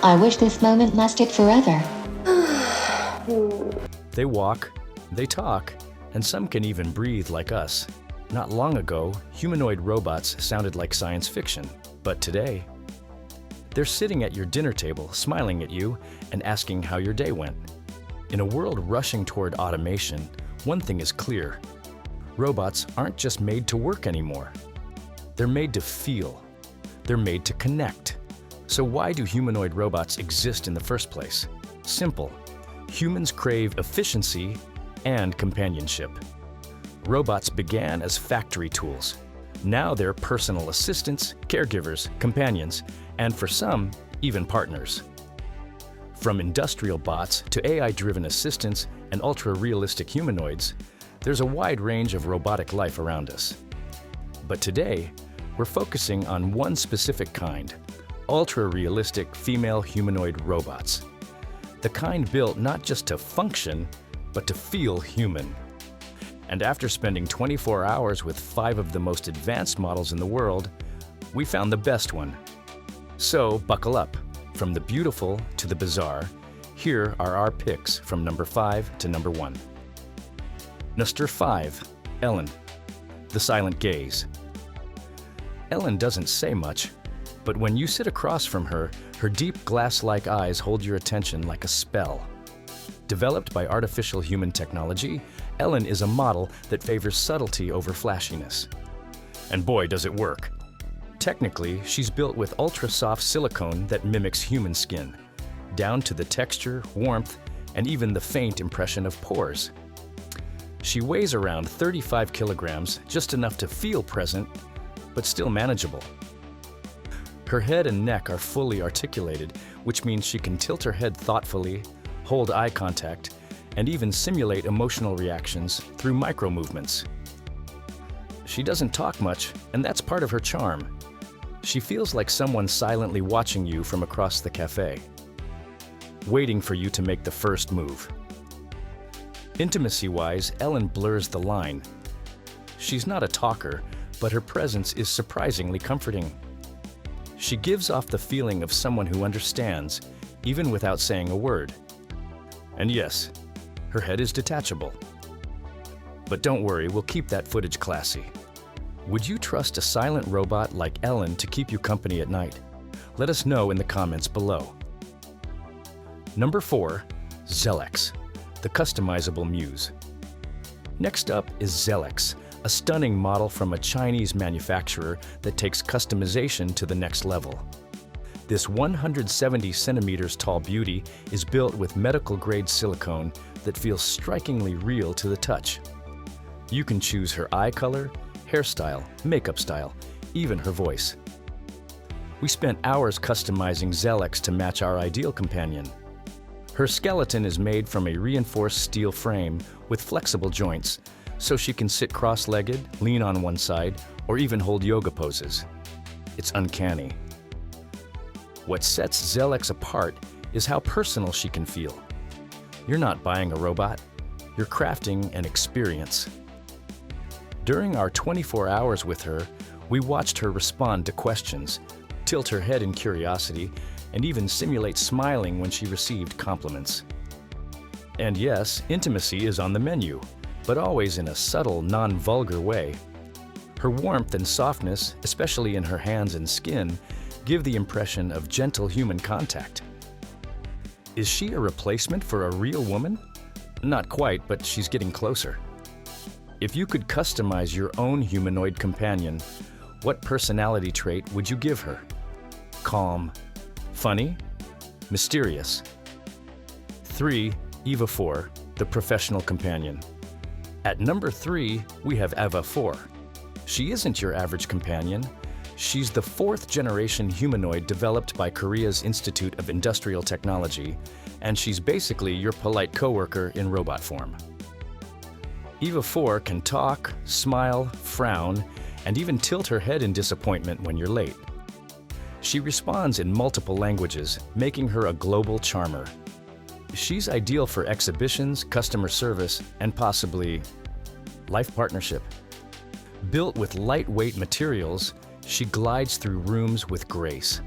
I wish this moment lasted forever. They walk, they talk, and some can even breathe like us. Not long ago, humanoid robots sounded like science fiction, but today, they're sitting at your dinner table, smiling at you and asking how your day went. In a world rushing toward automation, one thing is clear. Robots aren't just made to work anymore. They're made to feel. They're made to connect. So why do humanoid robots exist in the first place? Simple. Humans crave efficiency and companionship. Robots began as factory tools. Now they're personal assistants, caregivers, companions, and for some, even partners. From industrial bots to AI-driven assistants and ultra-realistic humanoids, there's a wide range of robotic life around us. But today, we're focusing on one specific kind, ultra-realistic female humanoid robots. The kind built not just to function, but to feel human. And after spending 24 hours with 5 of the most advanced models in the world, we found the best one. So buckle up. From the beautiful to the bizarre, here are our picks from number 5 to number 1. Number 5, Ellen, the silent gaze. Ellen doesn't say much, but when you sit across from her, her deep glass-like eyes hold your attention like a spell. Developed by artificial human technology, Ellen is a model that favors subtlety over flashiness. And boy, does it work! Technically, she's built with ultra-soft silicone that mimics human skin, down to the texture, warmth, and even the faint impression of pores. She weighs around 35 kilograms, just enough to feel present, but still manageable. Her head and neck are fully articulated, which means she can tilt her head thoughtfully, hold eye contact, and even simulate emotional reactions through micro-movements. She doesn't talk much, and that's part of her charm. She feels like someone silently watching you from across the cafe, waiting for you to make the first move. Intimacy-wise, Ellen blurs the line. She's not a talker, but her presence is surprisingly comforting. She gives off the feeling of someone who understands, even without saying a word. And yes, her head is detachable. But don't worry, we'll keep that footage classy. Would you trust a silent robot like Ellen to keep you company at night? Let us know in the comments below. Number 4, Zellex, the customizable muse. Next up is Zellex, a stunning model from a Chinese manufacturer that takes customization to the next level. This 170 centimeters tall beauty is built with medical-grade silicone that feels strikingly real to the touch. You can choose her eye color, hairstyle, makeup style, even her voice. We spent hours customizing Zellex to match our ideal companion. Her skeleton is made from a reinforced steel frame with flexible joints, so she can sit cross-legged, lean on one side, or even hold yoga poses. It's uncanny. What sets Zellex apart is how personal she can feel. You're not buying a robot, you're crafting an experience. During our 24 hours with her, we watched her respond to questions, tilt her head in curiosity, and even simulate smiling when she received compliments. And yes, intimacy is on the menu, but always in a subtle, non-vulgar way. Her warmth and softness, especially in her hands and skin, give the impression of gentle human contact. Is she a replacement for a real woman? Not quite, but she's getting closer. If you could customize your own humanoid companion, what personality trait would you give her? Calm, funny, mysterious. 3, Eva 4, the professional companion. At number 3, we have Eva 4. She isn't your average companion. She's the 4th generation humanoid developed by Korea's Institute of Industrial Technology, and she's basically your polite coworker in robot form. Eva 4 can talk, smile, frown, and even tilt her head in disappointment when you're late. She responds in multiple languages, making her a global charmer. She's ideal for exhibitions, customer service, and possibly life partnership. Built with lightweight materials, she glides through rooms with grace.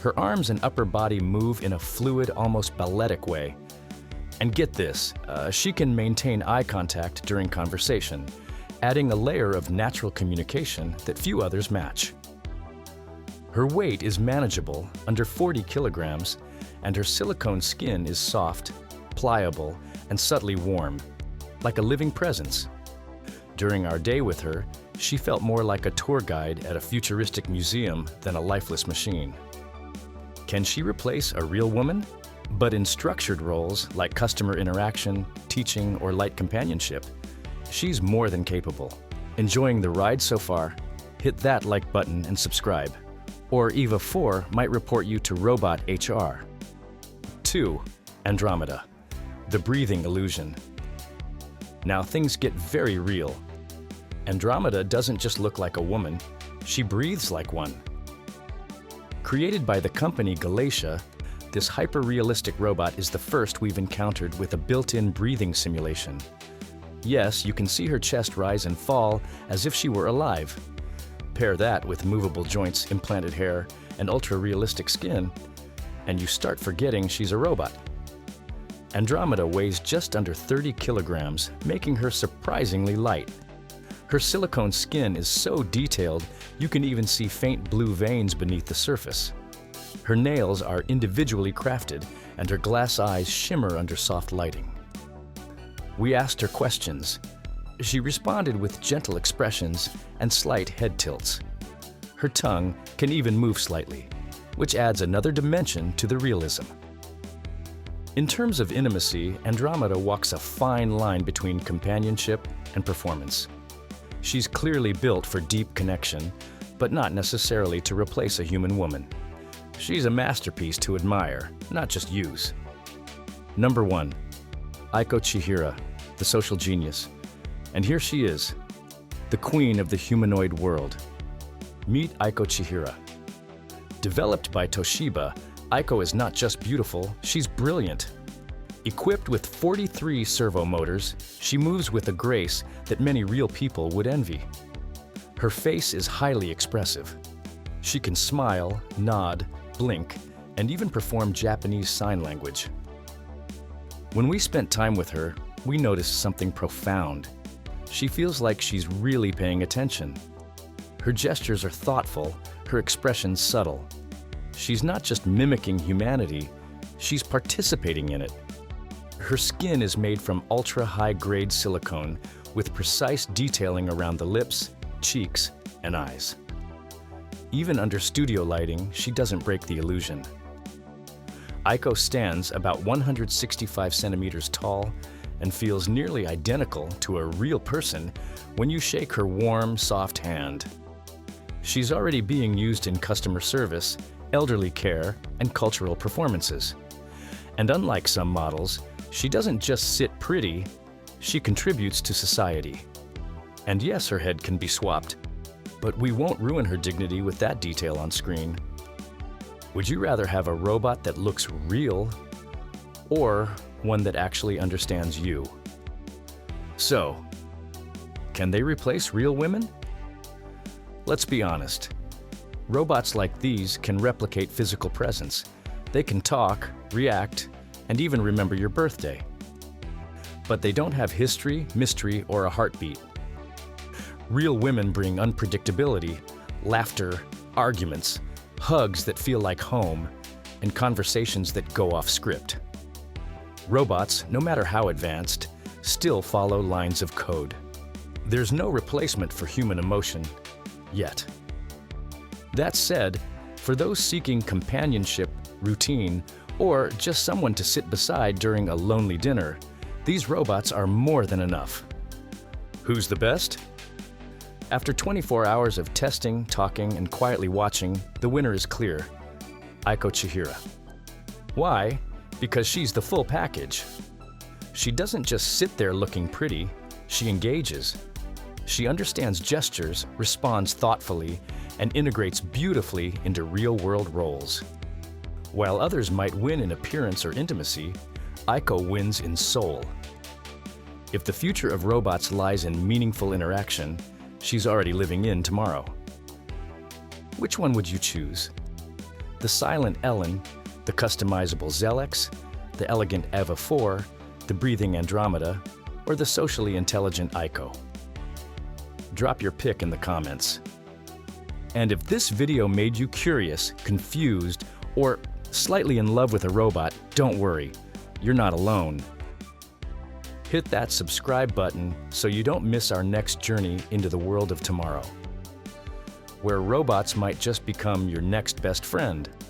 Her arms and upper body move in a fluid, almost balletic way. And get this, she can maintain eye contact during conversation, adding a layer of natural communication that few others match. Her weight is manageable, under 40 kilograms, and her silicone skin is soft, pliable, and subtly warm, like a living presence. During our day with her, she felt more like a tour guide at a futuristic museum than a lifeless machine. Can she replace a real woman? But in structured roles like customer interaction, teaching, or light companionship, she's more than capable. Enjoying the ride so far? Hit that like button and subscribe. Or EVA 4 might report you to Robot HR. 2. Andromeda, the breathing illusion. Now things get very real. Andromeda doesn't just look like a woman, she breathes like one. Created by the company Galatia, this hyper-realistic robot is the first we've encountered with a built-in breathing simulation. Yes, you can see her chest rise and fall as if she were alive. Pair that with movable joints, implanted hair, and ultra-realistic skin, and you start forgetting she's a robot. Andromeda weighs just under 30 kilograms, making her surprisingly light. Her silicone skin is so detailed, you can even see faint blue veins beneath the surface. Her nails are individually crafted, and her glass eyes shimmer under soft lighting. We asked her questions. She responded with gentle expressions and slight head tilts. Her tongue can even move slightly, which adds another dimension to the realism. In terms of intimacy, Andromeda walks a fine line between companionship and performance. She's clearly built for deep connection, but not necessarily to replace a human woman. She's a masterpiece to admire, not just use. Number 1. Aiko Chihira, the social genius. And here she is, the queen of the humanoid world. Meet Aiko Chihira. Developed by Toshiba, Aiko is not just beautiful, she's brilliant. Equipped with 43 servo motors, she moves with a grace that many real people would envy. Her face is highly expressive. She can smile, nod, blink, and even perform Japanese sign language. When we spent time with her, we noticed something profound. She feels like she's really paying attention. Her gestures are thoughtful, her expressions subtle. She's not just mimicking humanity, she's participating in it. Her skin is made from ultra-high-grade silicone with precise detailing around the lips, cheeks, and eyes. Even under studio lighting, she doesn't break the illusion. Aiko stands about 165 centimeters tall and feels nearly identical to a real person when you shake her warm, soft hand. She's already being used in customer service, elderly care, and cultural performances. And unlike some models, she doesn't just sit pretty, she contributes to society. And yes, her head can be swapped, but we won't ruin her dignity with that detail on screen. Would you rather have a robot that looks real or one that actually understands you? So, can they replace real women? Let's be honest. Robots like these can replicate physical presence. They can talk, react, and even remember your birthday. But they don't have history, mystery, or a heartbeat. Real women bring unpredictability, laughter, arguments, hugs that feel like home, and conversations that go off script. Robots, no matter how advanced, still follow lines of code. There's no replacement for human emotion, yet. That said, for those seeking companionship, routine, or just someone to sit beside during a lonely dinner, these robots are more than enough. Who's the best? After 24 hours of testing, talking, and quietly watching, the winner is clear: Aiko Chihira. Why? Because she's the full package. She doesn't just sit there looking pretty, she engages. She understands gestures, responds thoughtfully, and integrates beautifully into real-world roles. While others might win in appearance or intimacy, Aiko wins in soul. If the future of robots lies in meaningful interaction, she's already living in tomorrow. Which one would you choose? the silent Ellen, the customizable Zellex, the elegant Eva 4, the breathing Andromeda, or the socially intelligent Aiko? Drop your pick in the comments. And if this video made you curious, confused, or slightly in love with a robot, don't worry, you're not alone. Hit that subscribe button so you don't miss our next journey into the world of tomorrow, where robots might just become your next best friend.